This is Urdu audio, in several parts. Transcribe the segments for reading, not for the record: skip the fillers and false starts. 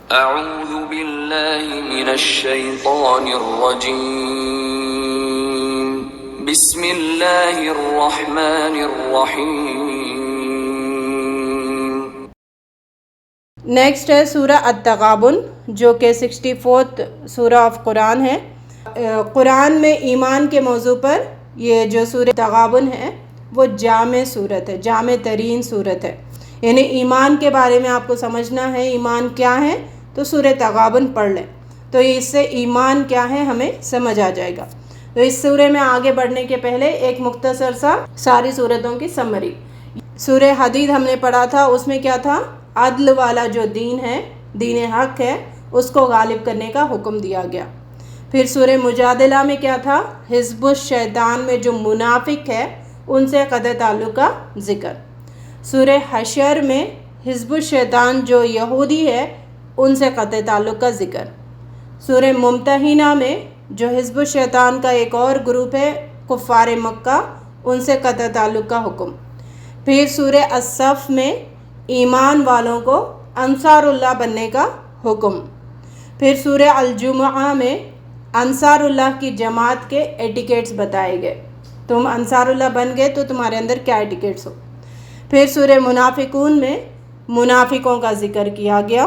اعوذ باللہ من الشیطان الرجیم بسم اللہ الرحمن الرحیم۔ نیکسٹ ہے سورہ التغابن، جو کہ 64 سورہ آف قرآن ہے۔ قرآن میں ایمان کے موضوع پر یہ جو سورہ تغابن ہے وہ جامع صورت ہے، جامع ترین صورت ہے، یعنی ایمان کے بارے میں آپ کو سمجھنا ہے ایمان کیا ہے تو سورہ تغابن پڑھ لیں، تو اس سے ایمان کیا ہے ہمیں سمجھ آ جائے گا۔ تو اس سورہ میں آگے بڑھنے کے پہلے ایک مختصر سا ساری سورتوں کی سمری۔ سورہ حدید ہم نے پڑھا تھا، اس میں کیا تھا؟ عدل والا جو دین ہے، دین حق ہے، اس کو غالب کرنے کا حکم دیا گیا۔ پھر سورہ مجادلہ میں کیا تھا؟ حزب الشیطان میں جو منافق ہے ان سے قطع تعلق کا ذکر۔ سورہ حشر میں حزب الشیطان جو یہودی ہے ان سے قطع تعلق کا ذکر۔ سورہ ممتحنہ میں جو حزب الشیطان کا ایک اور گروپ ہے کفار مکہ، ان سے قطع تعلق کا حکم۔ پھر سورہ الصف میں ایمان والوں کو انصار اللہ بننے کا حکم۔ پھر سورہ الجمعہ میں انصار اللہ کی جماعت کے ایٹیکیٹس بتائے گئے، تم انصار اللہ بن گئے تو تمہارے اندر کیا ایٹیکیٹس ہو۔ پھر سورہ منافقون میں منافقوں کا ذکر کیا گیا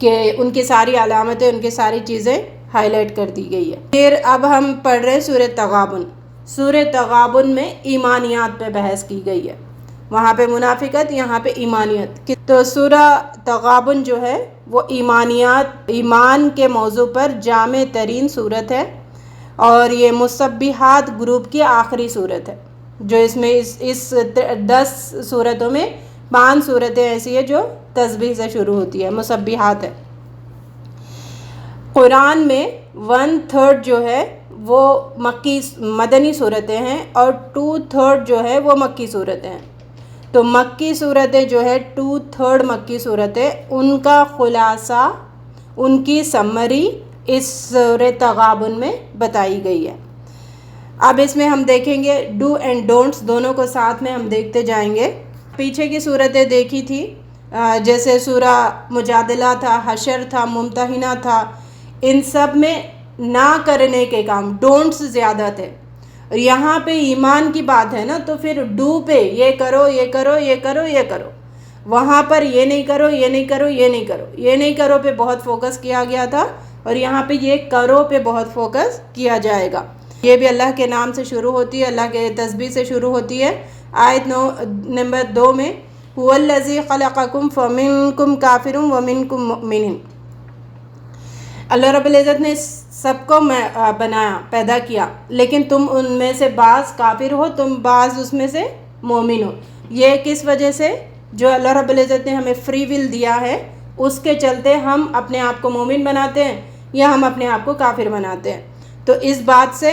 کہ ان کی ساری علامتیں، ان کی ساری چیزیں ہائی لائٹ کر دی گئی ہے۔ پھر اب ہم پڑھ رہے سورہ تغابن۔ سورہ تغابن میں ایمانیات پہ بحث کی گئی ہے، وہاں پہ منافقت، یہاں پہ ایمانیت۔ تو سورہ تغابن جو ہے وہ ایمانیات، ایمان کے موضوع پر جامع ترین صورت ہے، اور یہ مسبحات گروپ کی آخری صورت ہے، جو اس میں اس 10 صورتوں میں 5 صورتیں ایسی ہیں جو تسبیح سے شروع ہوتی ہے، مسبحات ہے۔ قرآن میں 1/3 جو ہے وہ مدنی صورتیں ہیں، اور 2/3 جو ہے وہ مکی صورتیں ہیں۔ تو مکی صورتیں جو ہے 2/3 مکی صورتیں، ان کا خلاصہ، ان کی سمری اس سورہ تغابن میں بتائی گئی ہے۔ اب اس میں ہم دیکھیں گے ڈو اینڈ ڈونٹس، دونوں کو ساتھ میں ہم دیکھتے جائیں گے۔ پیچھے کی صورتیں دیکھی تھی، جیسے سورہ مجادلہ تھا، حشر تھا، ممتحنہ تھا، ان سب میں نہ کرنے کے کام، ڈونٹس زیادہ تھے۔ اور یہاں پہ ایمان کی بات ہے نا، تو پھر ڈو پہ یہ کرو، یہ کرو، یہ کرو، یہ کرو، وہاں پر یہ نہیں کرو، یہ نہیں کرو، یہ نہیں کرو، یہ نہیں کرو پہ بہت فوکس کیا گیا تھا، اور یہاں پہ یہ کرو پہ بہت فوکس کیا جائے گا۔ یہ بھی اللہ کے نام سے شروع ہوتی ہے، اللہ کے تسبیح سے شروع ہوتی ہے۔ آیت نمبر 2 میں هُوَ الَّذِي خَلَقَكُمْ فَمِنْكُمْ كَافِرٌ وَمِنْكُمْ مُؤْمِنٌ۔ اللہ رب العزت نے سب کو بنایا، پیدا کیا، لیکن تم ان میں سے بعض کافر ہو، تم بعض اس میں سے مومن ہو۔ یہ کس وجہ سے؟ جو اللہ رب العزت نے ہمیں فری ول دیا ہے، اس کے چلتے ہم اپنے آپ کو مومن بناتے ہیں یا ہم اپنے آپ کو کافر بناتے ہیں۔ تو اس بات سے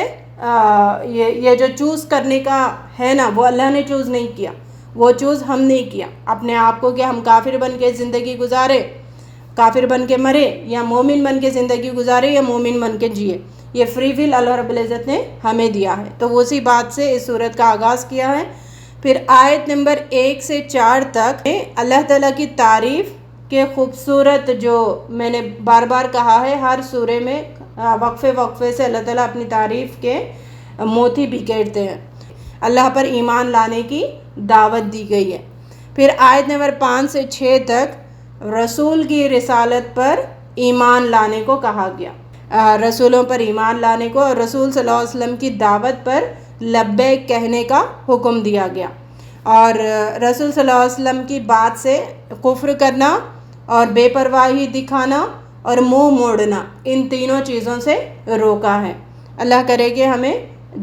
یہ جو چوز کرنے کا ہے نا، وہ اللہ نے چوز نہیں کیا، وہ چوز ہم نے کیا اپنے آپ کو، کہ ہم کافر بن کے زندگی گزارے، کافر بن کے مرے، یا مومن بن کے زندگی گزارے، یا مومن بن کے جیے۔ یہ فری ول اللہ رب العزت نے ہمیں دیا ہے، تو اسی بات سے اس صورت کا آغاز کیا ہے۔ پھر آیت نمبر 1 سے 4 تک اللہ تعالیٰ کی تعریف کے خوبصورت، جو میں نے بار بار کہا ہے، ہر سورے میں وقفے وقفے سے اللہ تعالیٰ اپنی تعریف کے موتی بکھیرتے ہیں۔ اللہ پر ایمان لانے کی دعوت دی گئی ہے۔ پھر آیت نمبر 5 سے 6 تک رسول کی رسالت پر ایمان لانے کو کہا گیا، رسولوں پر ایمان لانے کو، اور رسول صلی اللہ علیہ وسلم کی دعوت پر لبیک کہنے کا حکم دیا گیا، اور رسول صلی اللہ علیہ وسلم کی بات سے کفر کرنا اور بے پرواہی دکھانا اور منہ موڑنا، ان تینوں چیزوں سے روکا ہے۔ اللہ کرے کہ ہمیں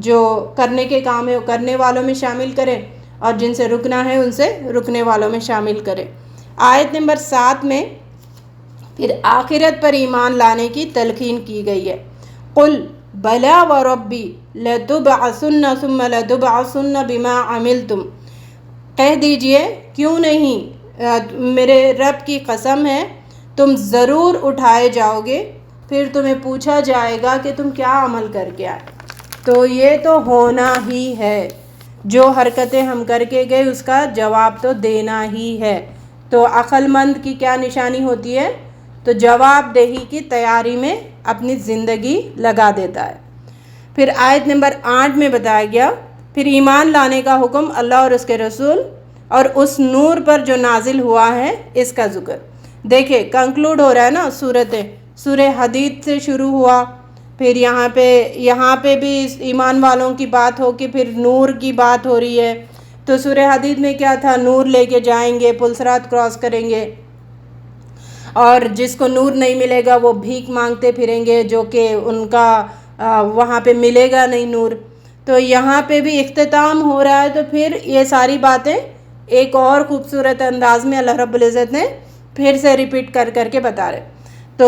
جو کرنے کے کام ہے وہ کرنے والوں میں شامل کرے، اور جن سے رکنا ہے ان سے رکنے والوں میں شامل کرے۔ آیت نمبر 7 میں پھر آخرت پر ایمان لانے کی تلقین کی گئی ہے۔ قُلْ بَلَا وَرَبِّي لَتُبْعَثُنَّ ثُمَّ لَتُبْعَثُنَّ بِمَا عَمِلْتُمْ، کہہ دیجئے کیوں نہیں، میرے رب کی قسم ہے تم ضرور اٹھائے جاؤ گے، پھر تمہیں پوچھا جائے گا کہ تم کیا عمل کر کے آئے۔ تو یہ تو ہونا ہی ہے، جو حرکتیں ہم کر کے گئے اس کا جواب تو دینا ہی ہے۔ تو عقل مند کی کیا نشانی ہوتی ہے؟ تو جواب دہی کی تیاری میں اپنی زندگی لگا دیتا ہے۔ پھر آیت نمبر 8 میں بتایا گیا پھر ایمان لانے کا حکم اللہ اور اس کے رسول اور اس نور پر جو نازل ہوا ہے اس کا ذکر۔ دیکھیں کنکلوڈ ہو رہا ہے نا سورہ حدید سے شروع ہوا، پھر یہاں پہ بھی ایمان والوں کی بات ہو کے پھر نور کی بات ہو رہی ہے۔ تو سورہ حدید میں کیا تھا؟ نور لے کے جائیں گے، پل صراط کراس کریں گے، اور جس کو نور نہیں ملے گا وہ بھیک مانگتے پھریں گے، جو کہ ان کا وہاں پہ ملے گا نہیں نور۔ تو یہاں پہ بھی اختتام ہو رہا ہے، تو پھر یہ ساری باتیں ایک اور خوبصورت انداز میں اللہ رب العزت نے پھر سے ریپیٹ کر کے بتا رہے۔ تو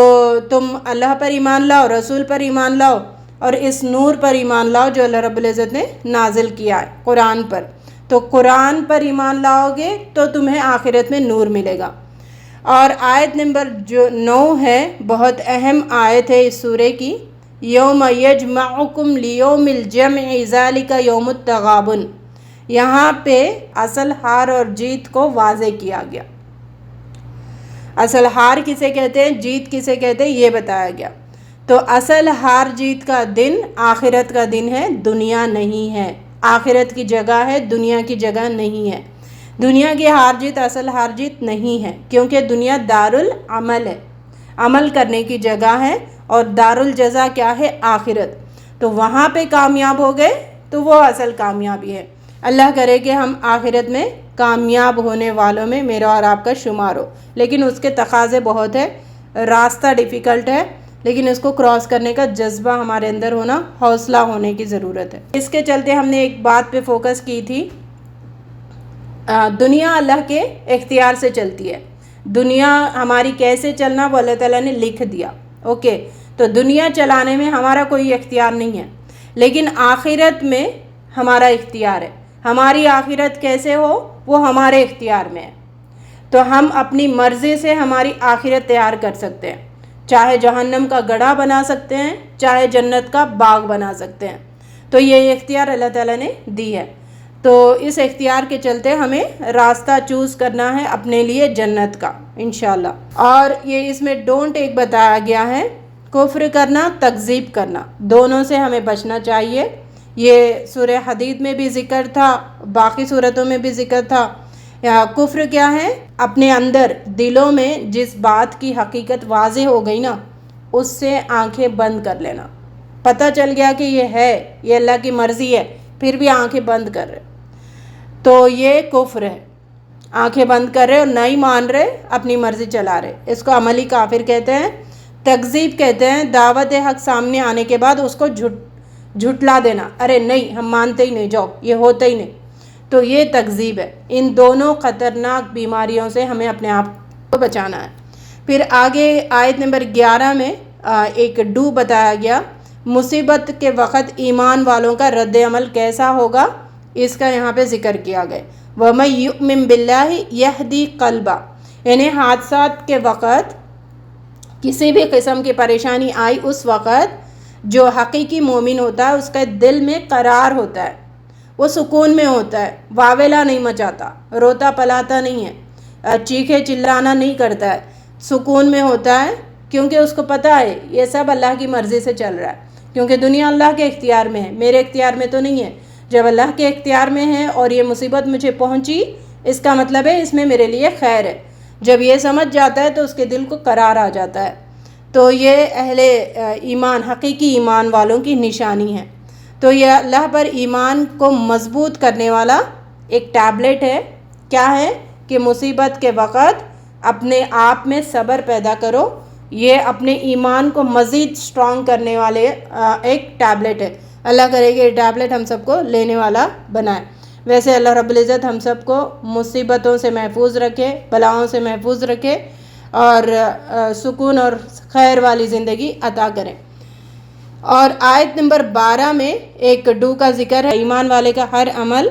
تم اللہ پر ایمان لاؤ، رسول پر ایمان لاؤ، اور اس نور پر ایمان لاؤ جو اللہ رب العزت نے نازل کیا ہے قرآن پر۔ تو قرآن پر ایمان لاؤ گے تو تمہیں آخرت میں نور ملے گا۔ اور آیت نمبر جو 9 ہے، بہت اہم آیت ہے اس سورے کی، یوم یجمعکم لیوم الجمع ذالک یوم التغابن۔ یہاں پہ اصل ہار اور جیت کو واضح کیا گیا۔ اصل ہار کسے کہتے ہیں، جیت کسے کہتے ہیں، یہ بتایا گیا۔ تو اصل ہار جیت کا دن آخرت کا دن ہے، دنیا نہیں ہے۔ آخرت کی جگہ ہے، دنیا کی جگہ نہیں ہے۔ دنیا کی ہار جیت اصل ہار جیت نہیں ہے، کیونکہ دنیا دارالعمل ہے، عمل کرنے کی جگہ ہے، اور دارالجزا کیا ہے؟ آخرت۔ تو وہاں پہ کامیاب ہو گئے تو وہ اصل کامیابی ہے۔ اللہ کرے کہ ہم آخرت میں کامیاب ہونے والوں میں میرا اور آپ کا شمار ہو، لیکن اس کے تقاضے بہت ہے، راستہ ڈیفیکلٹ ہے، لیکن اس کو کراس کرنے کا جذبہ ہمارے اندر ہونا، حوصلہ ہونے کی ضرورت ہے۔ اس کے چلتے ہم نے ایک بات پہ فوکس کی تھی، دنیا اللہ کے اختیار سے چلتی ہے۔ دنیا ہماری کیسے چلنا وہ اللہ تعالیٰ نے لکھ دیا، اوکے۔ تو دنیا چلانے میں ہمارا کوئی اختیار نہیں ہے، لیکن آخرت میں ہمارا اختیار ہے۔ ہماری آخرت کیسے ہو وہ ہمارے اختیار میں ہے۔ تو ہم اپنی مرضی سے ہماری آخرت تیار کر سکتے ہیں، چاہے جہنم کا گڑھا بنا سکتے ہیں، چاہے جنت کا باغ بنا سکتے ہیں۔ تو یہ اختیار اللہ تعالیٰ نے دی ہے۔ تو اس اختیار کے چلتے ہمیں راستہ چوز کرنا ہے اپنے لیے جنت کا انشاءاللہ۔ اور یہ اس میں ڈونٹ ایک بتایا گیا ہے، کفر کرنا، تکذیب کرنا، دونوں سے ہمیں بچنا چاہیے۔ یہ سورہ حدید میں بھی ذکر تھا، باقی صورتوں میں بھی ذکر تھا۔ کفر کیا ہے؟ اپنے اندر دلوں میں جس بات کی حقیقت واضح ہو گئی نا، اس سے آنکھیں بند کر لینا۔ پتہ چل گیا کہ یہ ہے، یہ اللہ کی مرضی ہے، پھر بھی آنکھیں بند کر رہے، تو یہ کفر ہے۔ آنکھیں بند کر رہے اور نہیں مان رہے، اپنی مرضی چلا رہے، اس کو عملی کافر کہتے ہیں۔ تکذیب کہتے ہیں دعوت حق سامنے آنے کے بعد اس کو جھٹلا دینا، ارے نہیں ہم مانتے ہی نہیں، جاؤ یہ ہوتا ہی نہیں، تو یہ تکذیب ہے۔ ان دونوں خطرناک بیماریوں سے ہمیں اپنے آپ کو بچانا ہے۔ پھر آگے آیت نمبر 11 میں ایک ڈو بتایا گیا، مصیبت کے وقت ایمان والوں کا رد عمل کیسا ہوگا، اس کا یہاں پہ ذکر کیا گیا۔ وَمَن يُؤْمِن بِاللَّهِ يَهْدِ قَلْبَهُ، یعنی حادثات کے وقت کسی بھی قسم کی پریشانی آئی، اس وقت جو حقیقی مومن ہوتا ہے اس کے دل میں قرار ہوتا ہے، وہ سکون میں ہوتا ہے، واویلا نہیں مچاتا، روتا پلاتا نہیں ہے، چیخے چلانا نہیں کرتا ہے، سکون میں ہوتا ہے، کیونکہ اس کو پتہ ہے یہ سب اللہ کی مرضی سے چل رہا ہے، کیونکہ دنیا اللہ کے اختیار میں ہے، میرے اختیار میں تو نہیں ہے۔ جب اللہ کے اختیار میں ہے اور یہ مصیبت مجھے پہنچی، اس کا مطلب ہے اس میں میرے لیے خیر ہے۔ جب یہ سمجھ جاتا ہے تو اس کے دل کو قرار آ جاتا ہے۔ تو یہ اہل ایمان، حقیقی ایمان والوں کی نشانی ہے۔ تو یہ اللہ پر ایمان کو مضبوط کرنے والا ایک ٹیبلٹ ہے۔ کیا ہے کہ مصیبت کے وقت اپنے آپ میں صبر پیدا کرو، یہ اپنے ایمان کو مزید سٹرونگ کرنے والے ایک ٹیبلٹ ہے۔ اللہ کرے کہ یہ ٹیبلٹ ہم سب کو لینے والا بنائے۔ ویسے اللہ رب العزت ہم سب کو مصیبتوں سے محفوظ رکھے، بلاؤں سے محفوظ رکھے، اور سکون اور خیر والی زندگی عطا کریں۔ اور آیت نمبر 12 میں ایک ڈو کا ذکر ہے، ایمان والے کا ہر عمل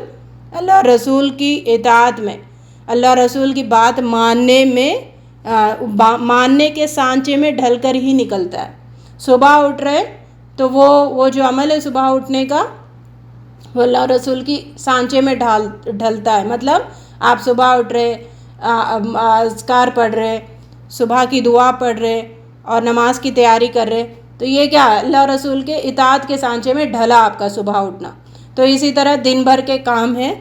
اللہ رسول کی اطاعت میں، اللہ رسول کی بات ماننے کے سانچے میں ڈھل کر ہی نکلتا ہے۔ صبح اٹھ رہے تو وہ جو عمل ہے صبح اٹھنے کا، وہ اللہ رسول کی سانچے میں ڈھلتا ہے۔ مطلب آپ صبح اٹھ رہے، اذکار پڑھ رہے، صبح کی دعا پڑھ رہے اور نماز کی تیاری کر رہے، تو یہ کیا ہے؟ اللہ رسول کے اطاعت کے سانچے میں ڈھلا آپ کا صبح اٹھنا۔ تو اسی طرح دن بھر کے کام ہیں،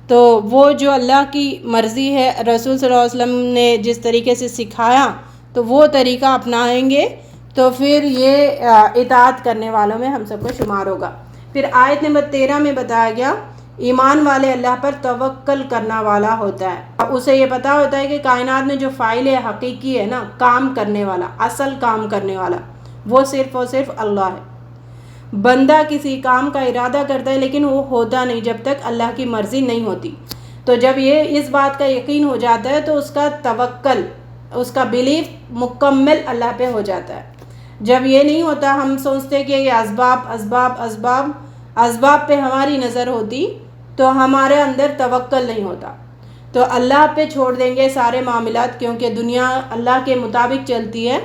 تو وہ جو اللہ کی مرضی ہے، رسول صلی اللہ علیہ وسلم نے جس طریقے سے سکھایا تو وہ طریقہ اپنائیں گے تو پھر یہ اطاعت کرنے والوں میں ہم سب کو شمار ہوگا۔ پھر آیت نمبر 13 میں بتایا گیا ایمان والے اللہ پر توکل کرنا والا ہوتا ہے، اسے یہ پتہ ہوتا ہے کہ کائنات میں جو فاعل حقیقی ہے نا، کام کرنے والا، اصل کام کرنے والا، وہ صرف اور صرف اللہ ہے۔ بندہ کسی کام کا ارادہ کرتا ہے لیکن وہ ہوتا نہیں جب تک اللہ کی مرضی نہیں ہوتی۔ تو جب یہ اس بات کا یقین ہو جاتا ہے تو اس کا توکل، اس کا بیلیف مکمل اللہ پہ ہو جاتا ہے۔ جب یہ نہیں ہوتا، ہم سوچتے کہ یہ اسباب پہ ہماری نظر ہوتی تو ہمارے اندر توکل نہیں ہوتا، تو اللہ پہ چھوڑ دیں گے سارے معاملات، کیونکہ دنیا اللہ کے مطابق چلتی ہے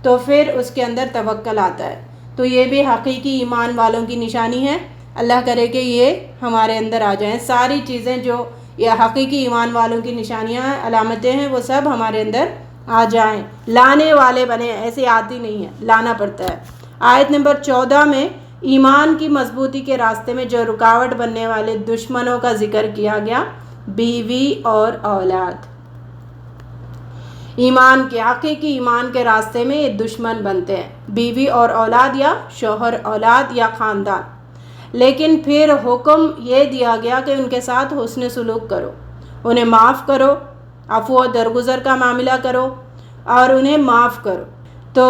تو پھر اس کے اندر توکل آتا ہے۔ تو یہ بھی حقیقی ایمان والوں کی نشانی ہے۔ اللہ کرے کہ یہ ہمارے اندر آ جائیں، ساری چیزیں جو یہ حقیقی ایمان والوں کی نشانیاں ہیں، علامتیں ہیں، وہ سب ہمارے اندر آ جائیں، لانے والے بنے، ایسے آتی نہیں ہے، لانا پڑتا ہے۔ آیت نمبر 14 میں ایمان کی مضبوطی کے راستے میں جو رکاوٹ بننے والے دشمنوں کا ذکر کیا گیا، بیوی اور اولاد۔ ایمان کے، حقیقی ایمان کے راستے میں یہ دشمن بنتے ہیں، بیوی اور اولاد، یا شوہر اولاد، یا خاندان۔ لیکن پھر حکم یہ دیا گیا کہ ان کے ساتھ حسن سلوک کرو، انہیں معاف کرو، عفو و درگزر کا معاملہ کرو اور انہیں معاف کرو۔ تو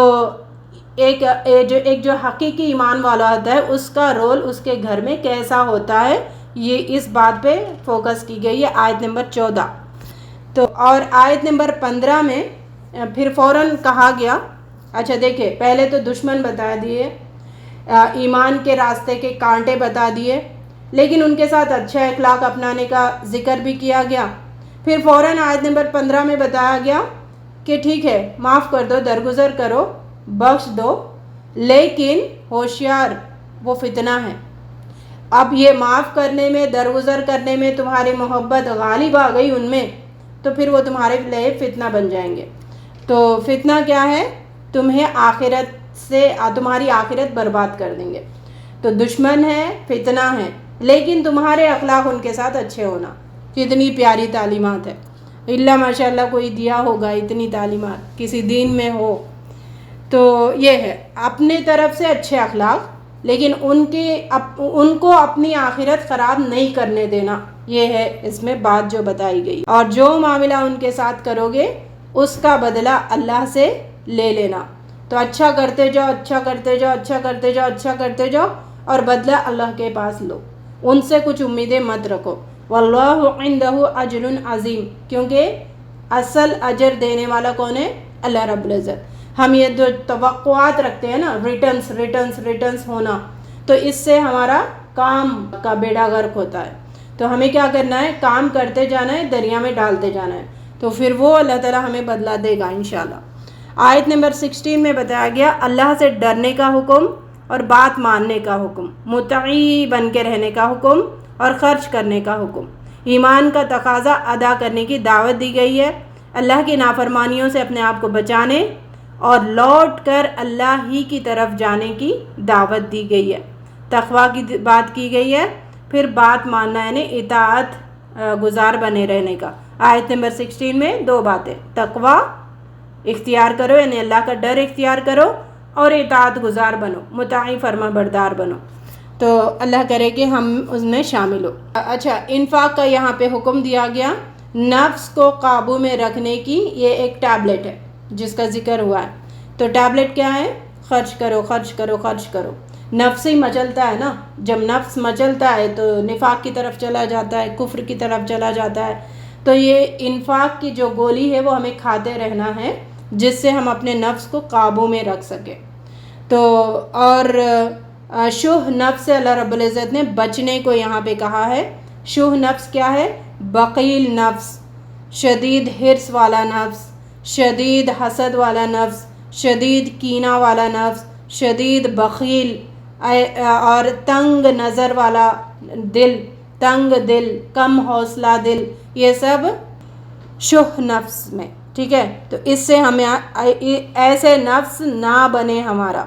ایک جو حقیقی ایمان والا ہوتا ہے، اس کا رول اس کے گھر میں کیسا ہوتا ہے، یہ اس بات پہ فوکس کی گئی ہے آیت نمبر 14۔ تو اور آیت نمبر 15 میں پھر فوراً کہا گیا، اچھا دیکھیں، پہلے تو دشمن بتا دیے، ایمان کے راستے کے کانٹے بتا دیے، لیکن ان کے ساتھ اچھا اخلاق اپنانے کا ذکر بھی کیا گیا۔ پھر فوراً آیت نمبر 15 میں بتایا گیا کہ ٹھیک ہے، معاف کر دو، درگزر کرو، بخش دو، لیکن ہوشیار، وہ فتنہ ہے۔ اب یہ معاف کرنے میں، درگزر کرنے میں تمہاری محبت غالب آ گئی ان میں، تو پھر وہ تمہارے لیے فتنہ بن جائیں گے۔ تو فتنہ کیا ہے؟ تمہیں آخرت سے، تمہاری آخرت برباد کر دیں گے۔ تو دشمن ہے، فتنہ ہے، لیکن تمہارے اخلاق ان کے ساتھ اچھے ہونا۔ کتنی پیاری تعلیمات ہے، اللہ ماشاء اللہ کوئی دیا ہوگا اتنی تعلیمات کسی دین میں ہو۔ تو یہ ہے اپنے طرف سے اچھے اخلاق، لیکن ان کو اپنی آخرت خراب نہیں کرنے دینا، یہ ہے اس میں بات جو بتائی گئی۔ اور جو معاملہ ان کے ساتھ کرو گے اس کا بدلہ اللہ سے لے لینا۔ تو اچھا کرتے جاؤ، اچھا کرتے جاؤ، اچھا کرتے جاؤ، اچھا کرتے جاؤ، اور بدلہ اللہ کے پاس لو، ان سے کچھ امیدیں مت رکھو۔ واللہ عندہ اجر عظیم، کیونکہ اصل اجر دینے والا کون ہے؟ اللہ رب العزت۔ ہم یہ جو توقعات رکھتے ہیں نا، ریٹرنز ہونا، تو اس سے ہمارا کام کا بیڑا غرق ہوتا ہے۔ تو ہمیں کیا کرنا ہے؟ کام کرتے جانا ہے، دریا میں ڈالتے جانا ہے، تو پھر وہ اللہ تعالیٰ ہمیں بدلہ دے گا انشاءاللہ۔ آیت نمبر 16 میں بتایا گیا اللہ سے ڈرنے کا حکم اور بات ماننے کا حکم، مطیع بن کے رہنے کا حکم اور خرچ کرنے کا حکم۔ ایمان کا تقاضا ادا کرنے کی دعوت دی گئی ہے، اللہ کی نافرمانیوں سے اپنے آپ کو بچانے اور لوٹ کر اللہ ہی کی طرف جانے کی دعوت دی گئی ہے۔ تقویٰ کی بات کی گئی ہے، پھر بات ماننا یعنی اطاعت گزار بنے رہنے کا۔ آیت نمبر 16 میں دو باتیں، تقویٰ اختیار کرو یعنی اللہ کا ڈر اختیار کرو، اور اطاعت گزار بنو، مطیع فرما بردار بنو۔ تو اللہ کرے کہ ہم اس میں شامل ہو۔ اچھا، انفاق کا یہاں پہ حکم دیا گیا، نفس کو قابو میں رکھنے کی یہ ایک ٹیبلٹ ہے جس کا ذکر ہوا ہے۔ تو ٹیبلٹ کیا ہے؟ خرچ کرو، خرچ کرو، خرچ کرو۔ نفس ہی مچلتا ہے نا، جب نفس مچلتا ہے تو نفاق کی طرف چلا جاتا ہے، کفر کی طرف چلا جاتا ہے۔ تو یہ انفاق کی جو گولی ہے وہ ہمیں کھاتے رہنا ہے، جس سے ہم اپنے نفس کو قابو میں رکھ سکیں۔ تو اور شح نفس سے اللہ رب العزت نے بچنے کو یہاں پہ کہا ہے۔ شح نفس کیا ہے؟ بخیل نفس، شدید حرص والا نفس، شدید حسد والا نفس، شدید کینہ والا نفس، شدید بخیل اور تنگ نظر والا دل، تنگ دل، کم حوصلہ دل، یہ سب شح نفس میں۔ ٹھیک ہے، تو اس سے ہمیں ایسے نفس نہ بنے ہمارا،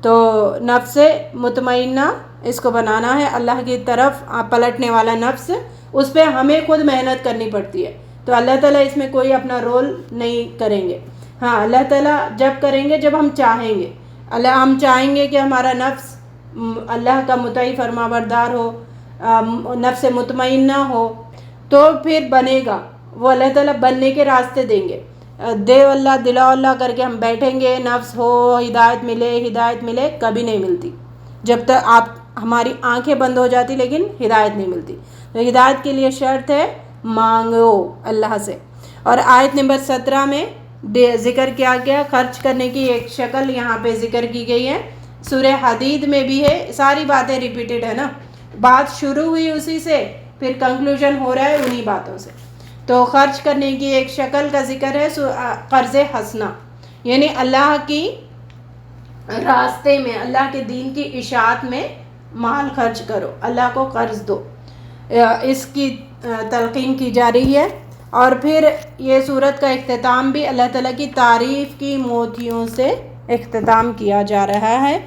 تو نفس مطمئنہ اس کو بنانا ہے، اللہ کی طرف پلٹنے والا نفس، اس پہ ہمیں خود محنت کرنی پڑتی ہے، تو اللہ تعالیٰ اس میں کوئی اپنا رول نہیں کریں گے. ہاں اللہ تعالیٰ جب کریں گے جب ہم چاہیں گے، ہم چاہیں گے کہ ہمارا نفس اللہ کا مطیع فرما بردار ہو، نفس مطمئنہ ہو، تو پھر بنے گا، وہ اللہ تعالیٰ بننے کے راستے دیں گے. اللہ دلا اللہ کر کے ہم بیٹھیں گے، نفس ہو ہدایت ملے کبھی نہیں ملتی، جب تک آپ ہماری آنکھیں بند ہو جاتی لیکن ہدایت نہیں ملتی. تو ہدایت کے لیے شرط ہے مانگو اللہ سے. اور آیت نمبر 17 میں ذکر کیا گیا خرچ کرنے کی ایک شکل یہاں پہ ذکر کی گئی ہے، سورہ حدید میں بھی ہے، ساری باتیں ریپیٹڈ ہے نا، بات شروع ہوئی اسی سے، پھر کنکلوژن ہو رہا ہے انہی باتوں سے. تو خرچ کرنے کی ایک شکل کا ذکر ہے قرض حسنہ، یعنی اللہ کی راستے میں، اللہ کے دین کی اشاعت میں مال خرچ کرو، اللہ کو قرض دو، اس کی تلقین کی جا رہی ہے. اور پھر یہ سورت کا اختتام بھی اللہ تعالیٰ کی تعریف کی موتیوں سے اختتام کیا جا رہا ہے.